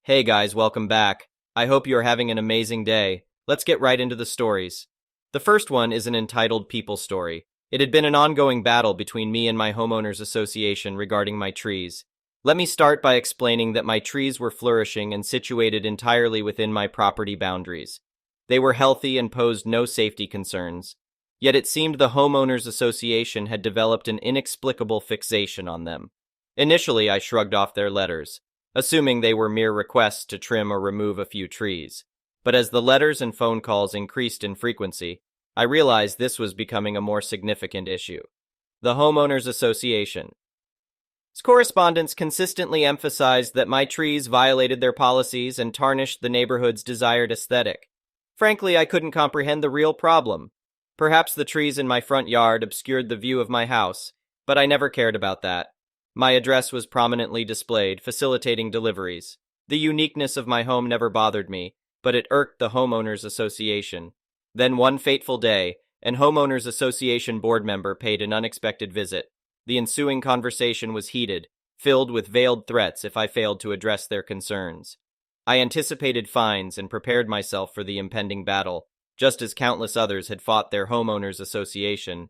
Hey guys, welcome back. I hope you are having an amazing day. Let's get right into the stories. The first one is an entitled People Story. It had been an ongoing battle between me and my homeowners association regarding my trees. Let me start by explaining that my trees were flourishing and situated entirely within my property boundaries. They were healthy and posed no safety concerns. Yet it seemed the homeowners association had developed an inexplicable fixation on them. Initially, I shrugged off their letters, assuming they were mere requests to trim or remove a few trees. But as the letters and phone calls increased in frequency, I realized this was becoming a more significant issue. The Homeowners Association. Its correspondence consistently emphasized that my trees violated their policies and tarnished the neighborhood's desired aesthetic. Frankly, I couldn't comprehend the real problem. Perhaps the trees in my front yard obscured the view of my house, but I never cared about that. My address was prominently displayed, facilitating deliveries. The uniqueness of my home never bothered me, but it irked the Homeowners Association. Then one fateful day, an Homeowners Association board member paid an unexpected visit. The ensuing conversation was heated, filled with veiled threats if I failed to address their concerns. I anticipated fines and prepared myself for the impending battle, just as countless others had fought their Homeowners Association.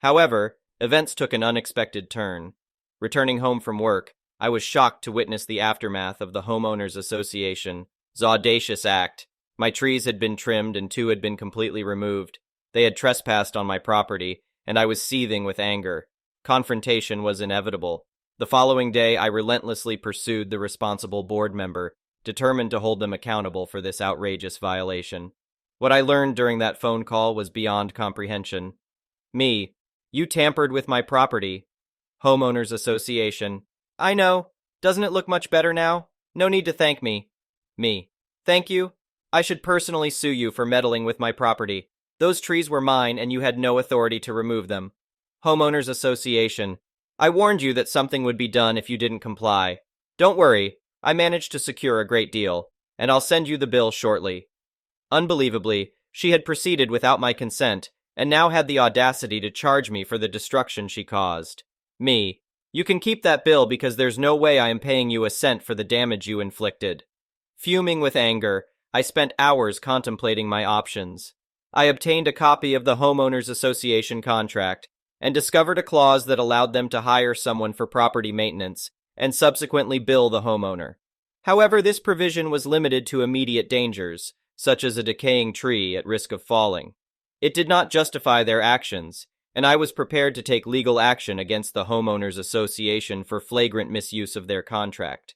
However, events took an unexpected turn. Returning home from work, I was shocked to witness the aftermath of the Homeowners Association's audacious act. My trees had been trimmed and two had been completely removed. They had trespassed on my property, and I was seething with anger. Confrontation was inevitable. The following day, I relentlessly pursued the responsible board member, determined to hold them accountable for this outrageous violation. What I learned during that phone call was beyond comprehension. Me, you tampered with my property. Homeowners Association. I know. Doesn't it look much better now? No need to thank me. Me. Thank you. I should personally sue you for meddling with my property. Those trees were mine and you had no authority to remove them. Homeowners Association. I warned you that something would be done if you didn't comply. Don't worry. I managed to secure a great deal, and I'll send you the bill shortly. Unbelievably, she had proceeded without my consent, and now had the audacity to charge me for the destruction she caused. Me. You can keep that bill because there's no way I am paying you a cent for the damage you inflicted. Fuming with anger, I spent hours contemplating my options. I obtained a copy of the Homeowners Association contract and discovered a clause that allowed them to hire someone for property maintenance and subsequently bill the homeowner. However, this provision was limited to immediate dangers, such as a decaying tree at risk of falling. It did not justify their actions, and I was prepared to take legal action against the Homeowners Association for flagrant misuse of their contract.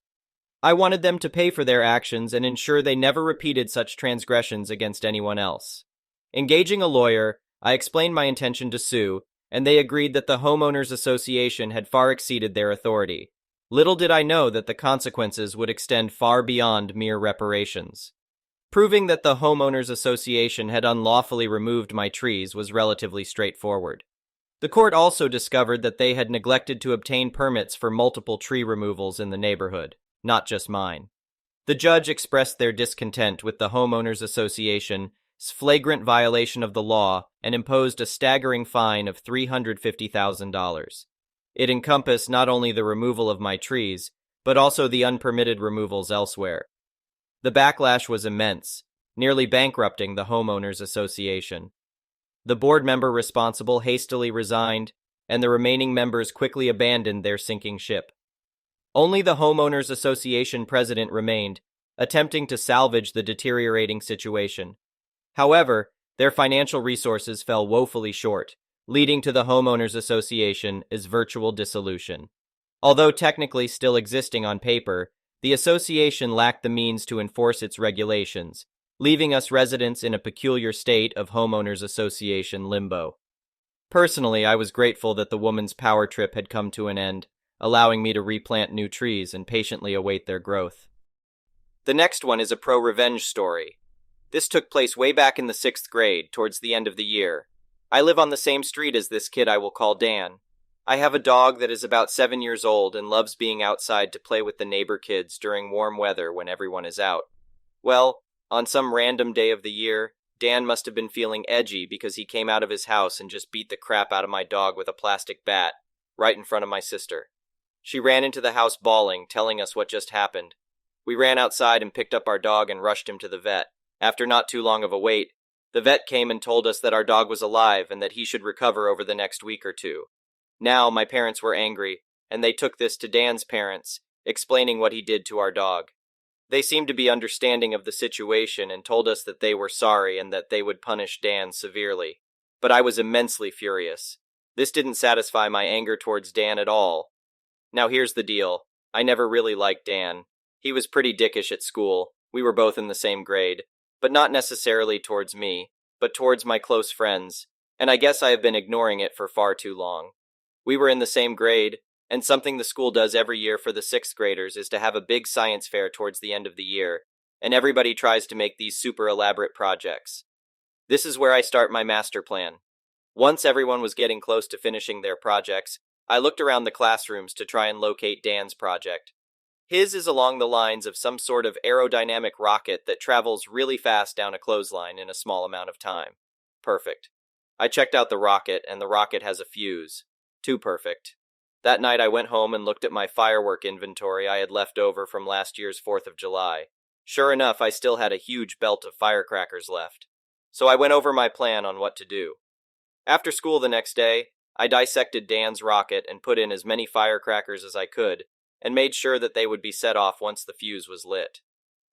I wanted them to pay for their actions and ensure they never repeated such transgressions against anyone else. Engaging a lawyer, I explained my intention to sue, and they agreed that the Homeowners Association had far exceeded their authority. Little did I know that the consequences would extend far beyond mere reparations. Proving that the Homeowners Association had unlawfully removed my trees was relatively straightforward. The court also discovered that they had neglected to obtain permits for multiple tree removals in the neighborhood, not just mine. The judge expressed their discontent with the Homeowners Association's flagrant violation of the law and imposed a staggering fine of $350,000. It encompassed not only the removal of my trees, but also the unpermitted removals elsewhere. The backlash was immense, nearly bankrupting the Homeowners Association. The board member responsible hastily resigned, and the remaining members quickly abandoned their sinking ship. Only the Homeowners Association president remained, attempting to salvage the deteriorating situation. However, their financial resources fell woefully short, leading to the Homeowners Association's virtual dissolution. Although technically still existing on paper, the association lacked the means to enforce its regulations, leaving us residents in a peculiar state of Homeowners Association limbo. Personally, I was grateful that the woman's power trip had come to an end, allowing me to replant new trees and patiently await their growth. The next one is a pro-revenge story. This took place way back in the 6th grade, towards the end of the year. I live on the same street as this kid I will call Dan. I have a dog that is about 7 years old and loves being outside to play with the neighbor kids during warm weather when everyone is out. Well, on some random day of the year, Dan must have been feeling edgy because he came out of his house and just beat the crap out of my dog with a plastic bat, right in front of my sister. She ran into the house bawling, telling us what just happened. We ran outside and picked up our dog and rushed him to the vet. After not too long of a wait, the vet came and told us that our dog was alive and that he should recover over the next week or two. Now, my parents were angry, and they took this to Dan's parents, explaining what he did to our dog. They seemed to be understanding of the situation and told us that they were sorry and that they would punish Dan severely. But I was immensely furious. This didn't satisfy my anger towards Dan at all. Now here's the deal. I never really liked Dan. He was pretty dickish at school. We were both in the same grade. But not necessarily towards me, but towards my close friends, and I guess I have been ignoring it for far too long. We were in the same grade, and something the school does every year for the 6th graders is to have a big science fair towards the end of the year, and everybody tries to make these super elaborate projects. This is where I start my master plan. Once everyone was getting close to finishing their projects, I looked around the classrooms to try and locate Dan's project. His is along the lines of some sort of aerodynamic rocket that travels really fast down a clothesline in a small amount of time. Perfect. I checked out the rocket, and the rocket has a fuse. Too perfect. That night I went home and looked at my firework inventory I had left over from last year's 4th of July. Sure enough, I still had a huge belt of firecrackers left. So I went over my plan on what to do. After school the next day, I dissected Dan's rocket and put in as many firecrackers as I could, and made sure that they would be set off once the fuse was lit.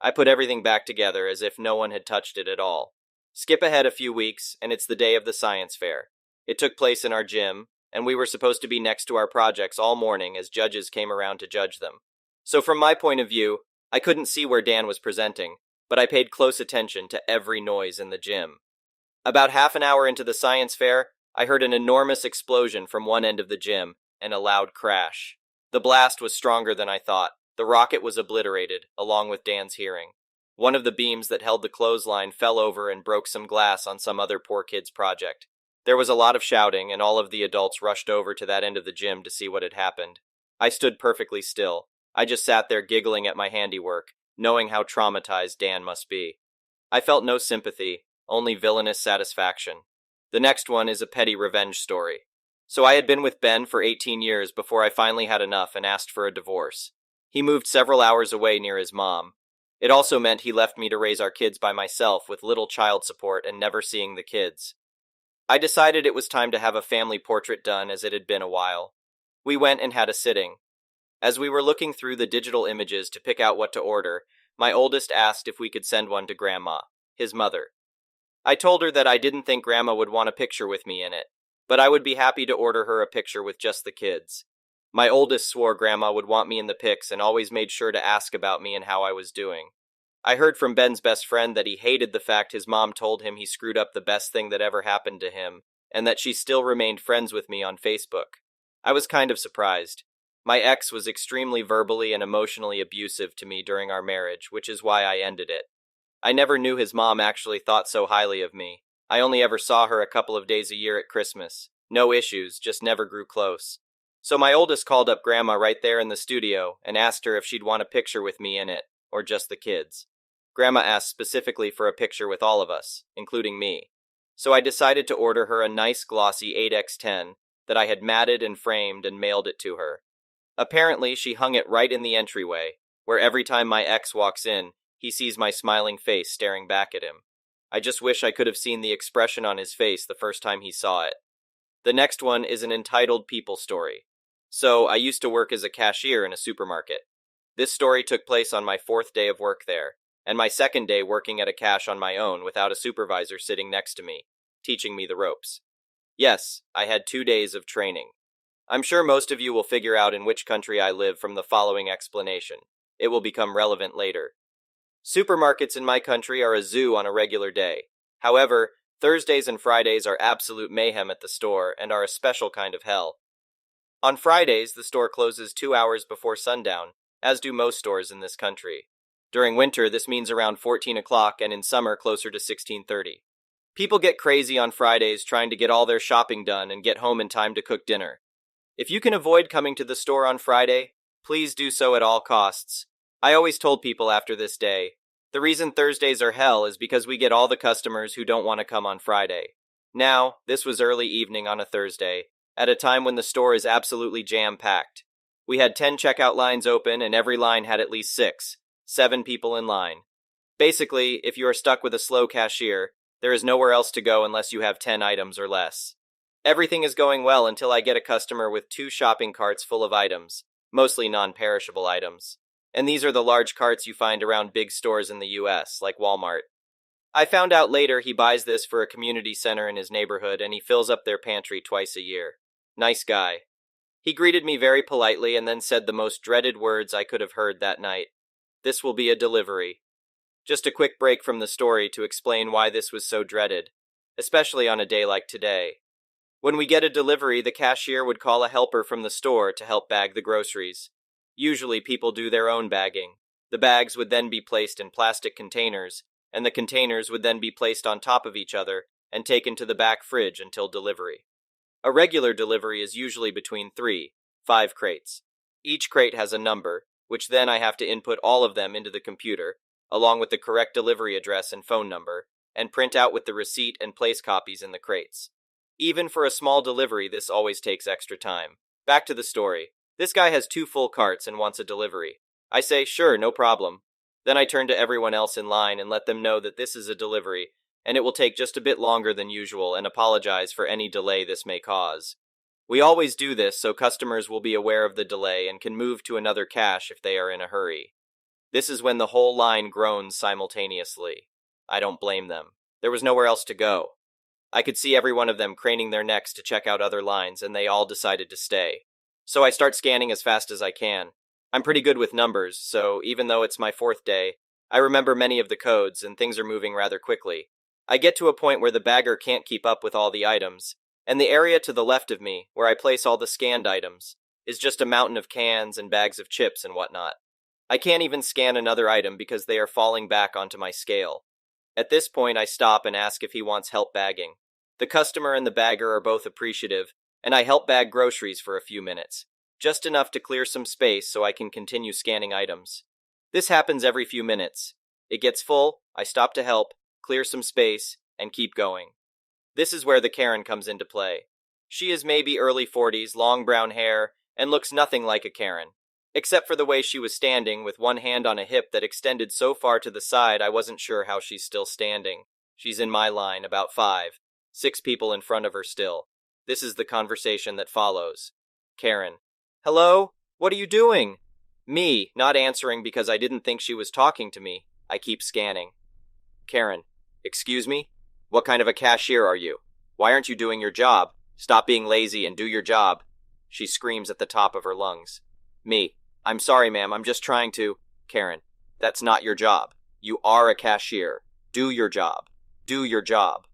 I put everything back together as if no one had touched it at all. Skip ahead a few weeks, and it's the day of the science fair. It took place in our gym, and we were supposed to be next to our projects all morning as judges came around to judge them. So from my point of view, I couldn't see where Dan was presenting, but I paid close attention to every noise in the gym. About half an hour into the science fair, I heard an enormous explosion from one end of the gym, and a loud crash. The blast was stronger than I thought. The rocket was obliterated, along with Dan's hearing. One of the beams that held the clothesline fell over and broke some glass on some other poor kid's project. There was a lot of shouting, and all of the adults rushed over to that end of the gym to see what had happened. I stood perfectly still. I just sat there giggling at my handiwork, knowing how traumatized Dan must be. I felt no sympathy, only villainous satisfaction. The next one is a petty revenge story. So I had been with Ben for 18 years before I finally had enough and asked for a divorce. He moved several hours away near his mom. It also meant he left me to raise our kids by myself with little child support and never seeing the kids. I decided it was time to have a family portrait done as it had been a while. We went and had a sitting. As we were looking through the digital images to pick out what to order, my oldest asked if we could send one to Grandma, his mother. I told her that I didn't think Grandma would want a picture with me in it, but I would be happy to order her a picture with just the kids. My oldest swore Grandma would want me in the pics and always made sure to ask about me and how I was doing. I heard from Ben's best friend that he hated the fact his mom told him he screwed up the best thing that ever happened to him, and that she still remained friends with me on Facebook. I was kind of surprised. My ex was extremely verbally and emotionally abusive to me during our marriage, which is why I ended it. I never knew his mom actually thought so highly of me. I only ever saw her a couple of days a year at Christmas. No issues, just never grew close. So my oldest called up Grandma right there in the studio and asked her if she'd want a picture with me in it, or just the kids. Grandma asked specifically for a picture with all of us, including me. So I decided to order her a nice glossy 8x10 that I had matted and framed and mailed it to her. Apparently, she hung it right in the entryway, where every time my ex walks in, he sees my smiling face staring back at him. I just wish I could have seen the expression on his face the first time he saw it. The next one is an entitled people story. So, I used to work as a cashier in a supermarket. This story took place on my 4th day of work there, and my 2nd day working at a cash on my own without a supervisor sitting next to me, teaching me the ropes. Yes, I had 2 days of training. I'm sure most of you will figure out in which country I live from the following explanation. It will become relevant later. Supermarkets in my country are a zoo on a regular day. However, Thursdays and Fridays are absolute mayhem at the store and are a special kind of hell. On Fridays, the store closes 2 hours before sundown, as do most stores in this country. During winter, this means around 14 o'clock, and in summer, closer to 16:30. People get crazy on Fridays trying to get all their shopping done and get home in time to cook dinner. If you can avoid coming to the store on Friday, please do so at all costs. I always told people after this day, the reason Thursdays are hell is because we get all the customers who don't want to come on Friday. Now, this was early evening on a Thursday, at a time when the store is absolutely jam-packed. We had 10 checkout lines open and every line had at least 6. 7 people in line. Basically, if you are stuck with a slow cashier, there is nowhere else to go unless you have 10 items or less. Everything is going well until I get a customer with 2 shopping carts full of items, mostly non-perishable items. And these are the large carts you find around big stores in the US, like Walmart. I found out later he buys this for a community center in his neighborhood and he fills up their pantry twice a year. Nice guy. He greeted me very politely and then said the most dreaded words I could have heard that night. This will be a delivery. Just a quick break from the story to explain why this was so dreaded, especially on a day like today. When we get a delivery, the cashier would call a helper from the store to help bag the groceries. Usually people do their own bagging. The bags would then be placed in plastic containers, and the containers would then be placed on top of each other and taken to the back fridge until delivery. A regular delivery is usually between 3-5 crates. Each crate has a number, which then I have to input all of them into the computer, along with the correct delivery address and phone number, and print out with the receipt and place copies in the crates. Even for a small delivery, this always takes extra time. Back to the story. This guy has 2 full carts and wants a delivery. I say, sure, no problem. Then I turn to everyone else in line and let them know that this is a delivery, and it will take just a bit longer than usual and apologize for any delay this may cause. We always do this so customers will be aware of the delay and can move to another cache if they are in a hurry. This is when the whole line groans simultaneously. I don't blame them. There was nowhere else to go. I could see every one of them craning their necks to check out other lines, and they all decided to stay. So I start scanning as fast as I can. I'm pretty good with numbers, so even though it's my 4th day, I remember many of the codes and things are moving rather quickly. I get to a point where the bagger can't keep up with all the items, and the area to the left of me, where I place all the scanned items, is just a mountain of cans and bags of chips and whatnot. I can't even scan another item because they are falling back onto my scale. At this point, I stop and ask if he wants help bagging. The customer and the bagger are both appreciative, and I help bag groceries for a few minutes, just enough to clear some space so I can continue scanning items. This happens every few minutes. It gets full, I stop to help, clear some space, and keep going. This is where the Karen comes into play. She is maybe early 40s, long brown hair, and looks nothing like a Karen. Except for the way she was standing, with one hand on a hip that extended so far to the side I wasn't sure how she's still standing. She's in my line, about 5-6 people in front of her still. This is the conversation that follows. Karen: hello? What are you doing? Me, not answering because I didn't think she was talking to me. I keep scanning. Karen: excuse me? What kind of a cashier are you? Why aren't you doing your job? Stop being lazy and do your job. She screams at the top of her lungs. Me: I'm sorry, ma'am, I'm just trying to... Karen: that's not your job. You are a cashier. Do your job. Do your job.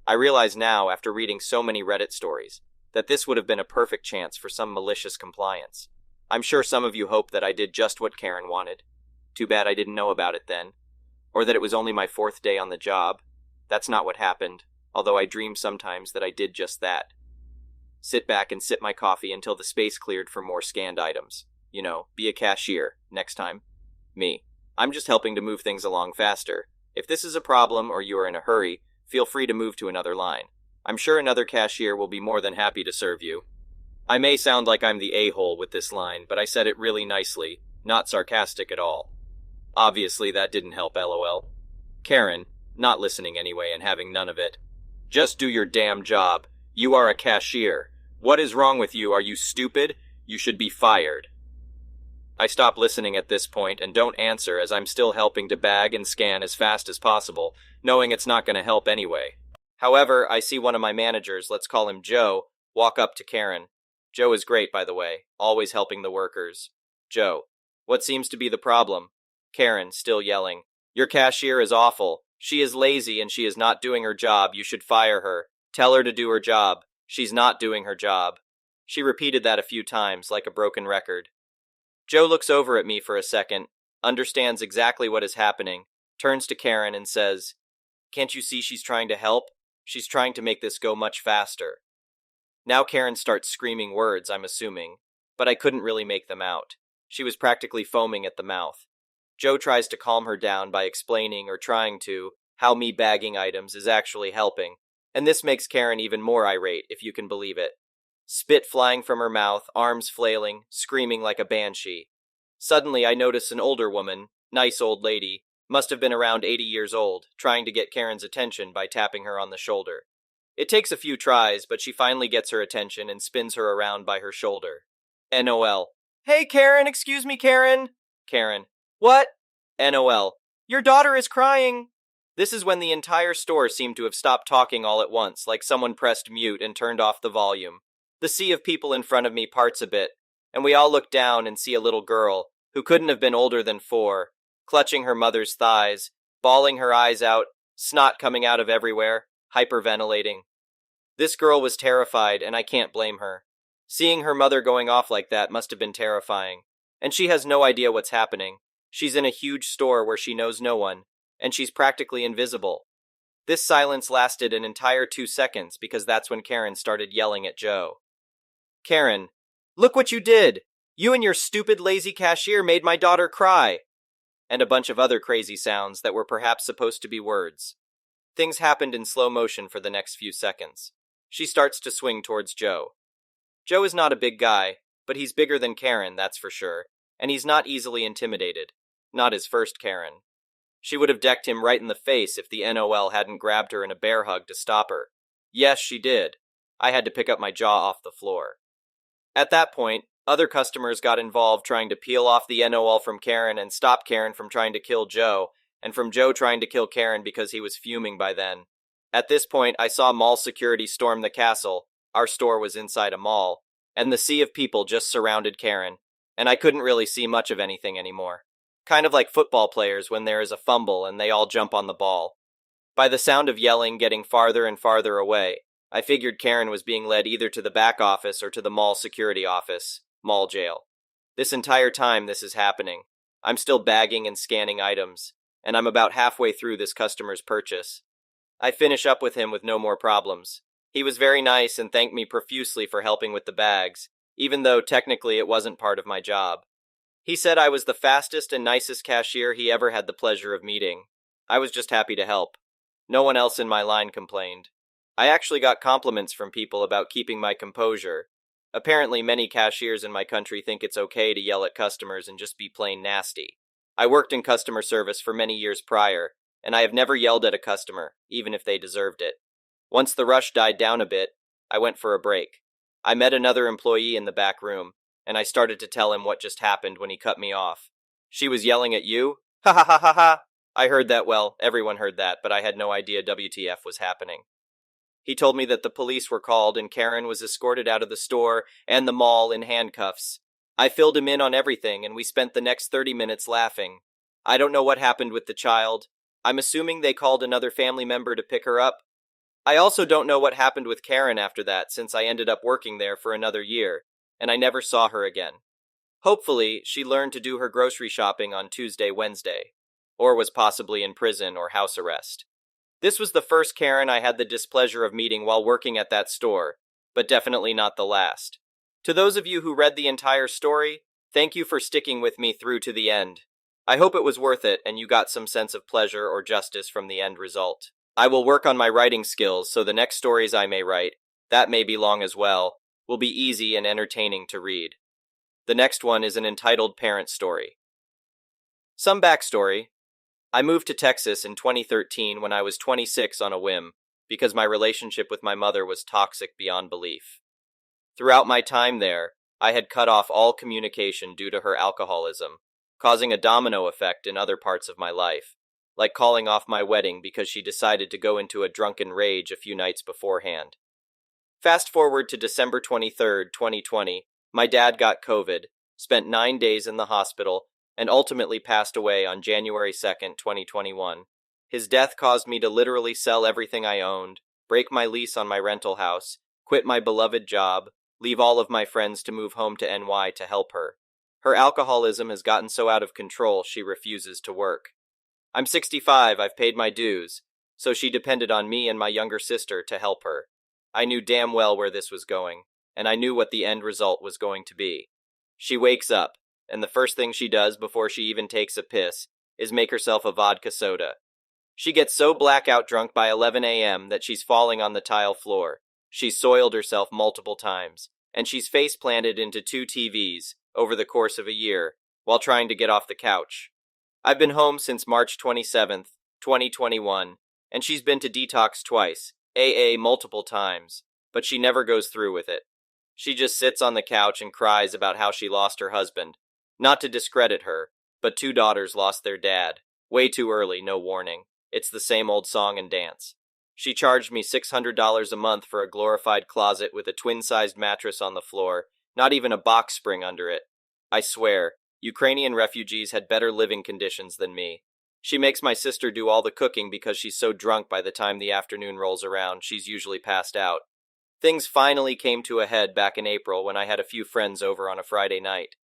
I realize now, after reading so many Reddit stories, that this would have been a perfect chance for some malicious compliance. I'm sure some of you hope that I did just what Karen wanted. Too bad I didn't know about it then. Or that it was only my 4th day on the job. That's not what happened, although I dream sometimes that I did just that. Sit back and sip my coffee until the space cleared for more scanned items. You know, be a cashier, next time. Me: I'm just helping to move things along faster. If this is a problem or you are in a hurry, feel free to move to another line. I'm sure another cashier will be more than happy to serve you. I may sound like I'm the a-hole with this line, but I said it really nicely, not sarcastic at all. Obviously that didn't help, lol. Karen, not listening anyway and having none of it. Just do your damn job. You are a cashier. What is wrong with you? Are you stupid? You should be fired. I stop listening at this point and don't answer as I'm still helping to bag and scan as fast as possible, knowing it's not going to help anyway. However, I see one of my managers, let's call him Joe, walk up to Karen. Joe is great, by the way, always helping the workers. Joe: what seems to be the problem? Karen, still yelling: your cashier is awful. She is lazy and she is not doing her job. You should fire her. Tell her to do her job. She's not doing her job. She repeated that a few times, like a broken record. Joe looks over at me for a second, understands exactly what is happening, turns to Karen and says, can't you see she's trying to help? She's trying to make this go much faster. Now Karen starts screaming words, I'm assuming, but I couldn't really make them out. She was practically foaming at the mouth. Joe tries to calm her down by explaining or trying to how me bagging items is actually helping, and this makes Karen even more irate, if you can believe it. Spit flying from her mouth, arms flailing, screaming like a banshee. Suddenly I notice an older woman, Nice old lady. Must have been around 80 years old, trying to get Karen's attention by tapping her on the shoulder. It takes a few tries, but she finally gets her attention and spins her around by her shoulder. NOL. Hey, Karen, excuse me, Karen. Karen. What? NOL. Your daughter is crying. This is when the entire store seemed to have stopped talking all at once, like someone pressed mute and turned off the volume. The sea of people in front of me parts a bit, and we all look down and see a little girl, who couldn't have been older than 4, clutching her mother's thighs, bawling her eyes out, snot coming out of everywhere, hyperventilating. This girl was terrified, and I can't blame her. Seeing her mother going off like that must have been terrifying. And she has no idea what's happening. She's in a huge store where she knows no one, and she's practically invisible. This silence lasted an entire 2 seconds because that's when Karen started yelling at Joe. Karen, look what you did! You and your stupid lazy cashier made my daughter cry! And a bunch of other crazy sounds that were perhaps supposed to be words. Things happened in slow motion for the next few seconds. She starts to swing towards Joe. Joe is not a big guy, but he's bigger than Karen, that's for sure, and he's not easily intimidated. Not his first Karen. She would have decked him right in the face if the NOL hadn't grabbed her in a bear hug to stop her. Yes, she did. I had to pick up my jaw off the floor. At that point, other customers got involved trying to peel off the NOL from Karen and stop Karen from trying to kill Joe, and from Joe trying to kill Karen because he was fuming by then. At this point, I saw mall security storm the castle. Our store was inside a mall, and the sea of people just surrounded Karen, and I couldn't really see much of anything anymore. Kind of like football players when there is a fumble and they all jump on the ball. By the sound of yelling getting farther and farther away, I figured Karen was being led either to the back office or to the mall security office, mall jail. This entire time this is happening, I'm still bagging and scanning items, and I'm about halfway through this customer's purchase. I finish up with him with no more problems. He was very nice and thanked me profusely for helping with the bags, even though technically it wasn't part of my job. He said I was the fastest and nicest cashier he ever had the pleasure of meeting. I was just happy to help. No one else in my line complained. I actually got compliments from people about keeping my composure. Apparently many cashiers in my country think it's okay to yell at customers and just be plain nasty. I worked in customer service for many years prior, and I have never yelled at a customer, even if they deserved it. Once the rush died down a bit, I went for a break. I met another employee in the back room, and I started to tell him what just happened when he cut me off. She was yelling at you? Ha ha ha ha ha! I heard that, well, everyone heard that, but I had no idea WTF was happening. He told me that the police were called and Karen was escorted out of the store and the mall in handcuffs. I filled him in on everything and we spent the next 30 minutes laughing. I don't know what happened with the child. I'm assuming they called another family member to pick her up. I also don't know what happened with Karen after that since I ended up working there for another year, and I never saw her again. Hopefully, she learned to do her grocery shopping on Tuesday, Wednesday, or was possibly in prison or house arrest. This was the first Karen I had the displeasure of meeting while working at that store, but definitely not the last. To those of you who read the entire story, thank you for sticking with me through to the end. I hope it was worth it and you got some sense of pleasure or justice from the end result. I will work on my writing skills so the next stories I may write, that may be long as well, will be easy and entertaining to read. The next one is an entitled parent story. Some backstory. I moved to Texas in 2013 when I was 26 on a whim, because my relationship with my mother was toxic beyond belief. Throughout my time there, I had cut off all communication due to her alcoholism, causing a domino effect in other parts of my life, like calling off my wedding because she decided to go into a drunken rage a few nights beforehand. Fast forward to December 23rd, 2020, my dad got COVID, spent 9 days in the hospital, and ultimately passed away on January 2nd, 2021. His death caused me to literally sell everything I owned, break my lease on my rental house, quit my beloved job, leave all of my friends to move home to NY to help her. Her alcoholism has gotten so out of control she refuses to work. I'm 65, I've paid my dues, so she depended on me and my younger sister to help her. I knew damn well where this was going, and I knew what the end result was going to be. She wakes up, and the first thing she does before she even takes a piss is make herself a vodka soda. She gets so blackout drunk by 11 a.m. that she's falling on the tile floor. She's soiled herself multiple times, and she's face planted into 2 TVs over the course of a year while trying to get off the couch. I've been home since March 27th, 2021, and she's been to detox twice, AA multiple times, but she never goes through with it. She just sits on the couch and cries about how she lost her husband. Not to discredit her, but two daughters lost their dad. Way too early, no warning. It's the same old song and dance. She charged me $600 a month for a glorified closet with a twin-sized mattress on the floor, not even a box spring under it. I swear, Ukrainian refugees had better living conditions than me. She makes my sister do all the cooking because she's so drunk by the time the afternoon rolls around, she's usually passed out. Things finally came to a head back in April when I had a few friends over on a Friday night.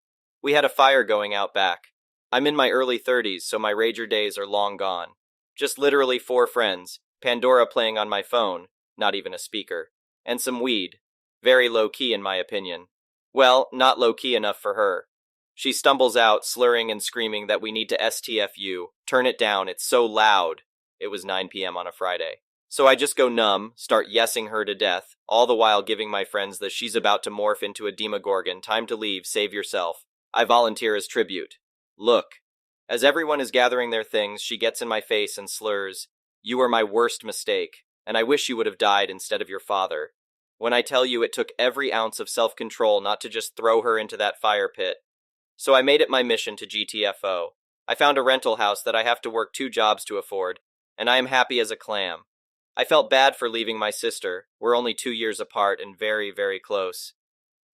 We had a fire going out back. I'm in my early 30s, so my rager days are long gone. Just literally 4 friends, Pandora playing on my phone, not even a speaker, and some weed. Very low-key in my opinion. Well, not low-key enough for her. She stumbles out, slurring and screaming that we need to STFU. Turn it down, it's so loud. It was 9 p.m. on a Friday. So I just go numb, start yesing her to death, all the while giving my friends the she's about to morph into a demogorgon, time to leave, save yourself. I volunteer as tribute. Look. As everyone is gathering their things, she gets in my face and slurs, "You were my worst mistake, and I wish you would have died instead of your father." When I tell you it took every ounce of self-control not to just throw her into that fire pit. So I made it my mission to GTFO. I found a rental house that I have to work 2 jobs to afford, and I am happy as a clam. I felt bad for leaving my sister. We're only 2 years apart and very, very close.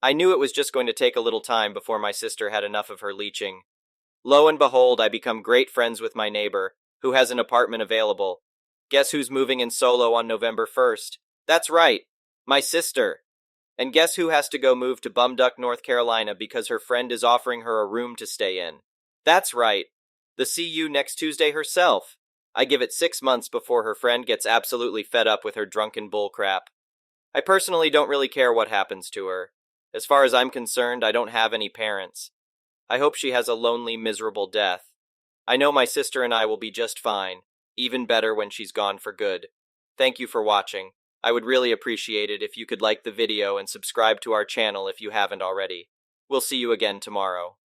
I knew it was just going to take a little time before my sister had enough of her leeching. Lo and behold, I become great friends with my neighbor, who has an apartment available. Guess who's moving in solo on November 1st? That's right, my sister. And guess who has to go move to Bumduck, North Carolina because her friend is offering her a room to stay in? That's right, the CU next Tuesday herself. I give it 6 months before her friend gets absolutely fed up with her drunken bullcrap. I personally don't really care what happens to her. As far as I'm concerned, I don't have any parents. I hope she has a lonely, miserable death. I know my sister and I will be just fine, even better when she's gone for good. Thank you for watching. I would really appreciate it if you could like the video and subscribe to our channel if you haven't already. We'll see you again tomorrow.